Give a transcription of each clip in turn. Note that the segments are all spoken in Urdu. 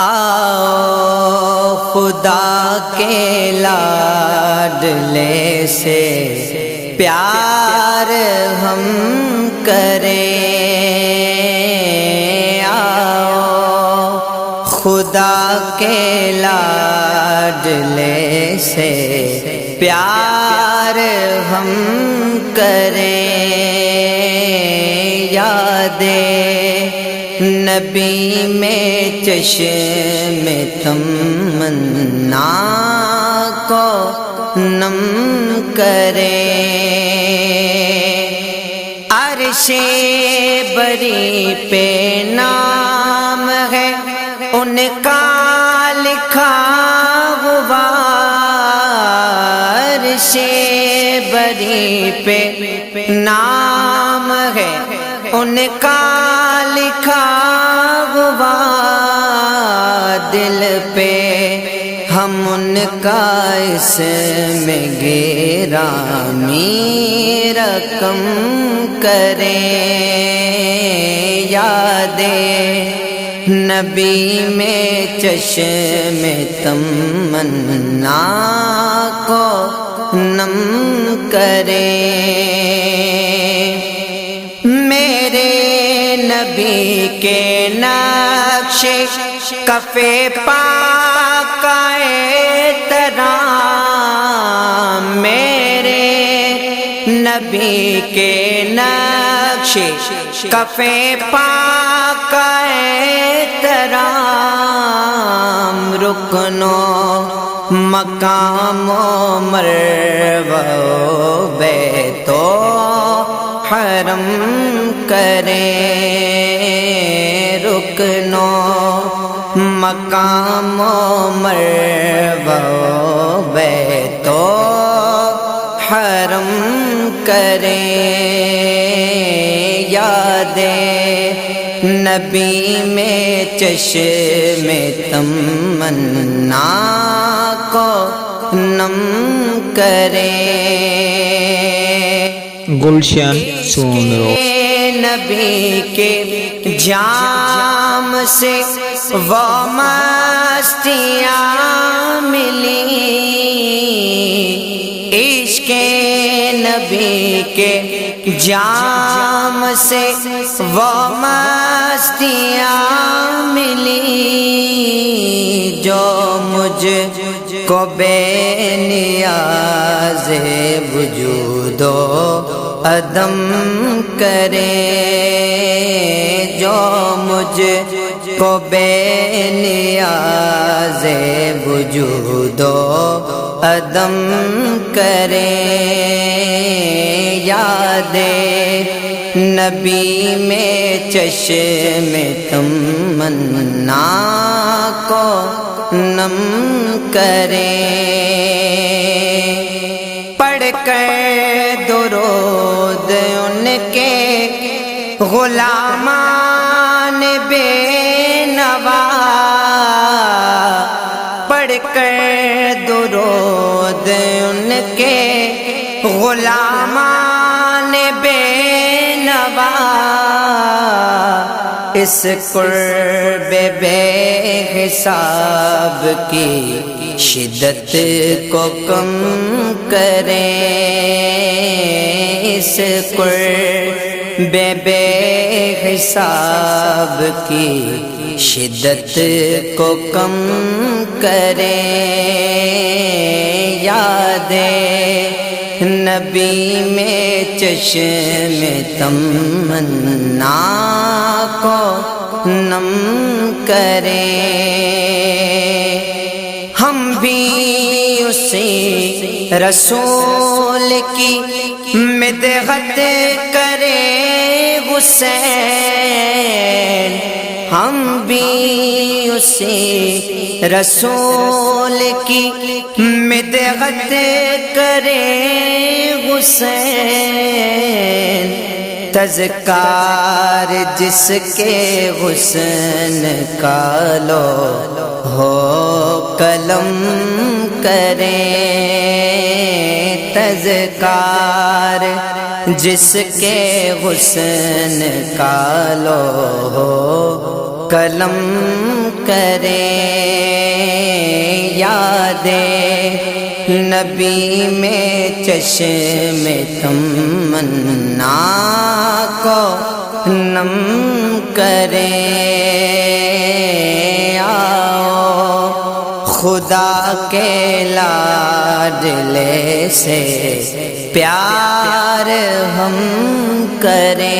آؤ خدا کے لاڈلے سے پیار ہم کریں، آؤ خدا کے لاڈلے سے پیار ہم کریں، یاد نبی میں چشم تمنا کو نم کریں، عرش بری پہ نام ہے ان کا لکھا ہوا، عرش بری پہ نام ہے ان کا لکھا ہوا، دل پہ ہم ان کا اسم گرامی رقم کریں، یاد نبی میں چشم تمنا کو نم کریں، میرے نبی کے نقش کف پاک کا احترام، میرے نبی کے نقش کف پاک کا احترام، رکنو مقام و مروہ بیت و حرم کریں، رکنو مقام و مروہ بیت و حرم کریں، یاد نبی میں چشم تمنا کو نم کریں، گلشن سونرو نبی کے جام سے وہ مستیاں ملی، عشق نبی کے جام سے وہ مستیاں ملی، جو مجھ کو بے نیاز وجود و عدم کریں، جو مجھ کو بے نیاز وجود و عدم کریں، یاد نبی میں چشم تمنا کو نم کریں، پڑھ کر درود ان کے غلامان بے نوا، پڑھ کر درود ان کے غلامان بے نوا، اس قرب بے حساب کی شدت کو کم کریں، اس قرب بے حساب کی شدت کو کم کریں، یاد نبی میں چشم تمنا کو نم کریں، ہم بھی اسی رسول کی مدحت کریں حسین، ہم بھی اسی رسول کی مدحت کریں حسین، تذکار جس کے حسن کا لو ہو قلم کریں، تذکار جس کے حسن کا لو قلم کریں یاد نبی میں چشم تمنا کو نم کریں آؤ خدا کے لاڈلے سے پیار ہم کریں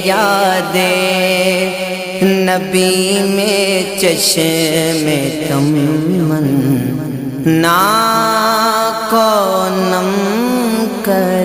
یاد نبی میں چشم تمنا کو نم کریں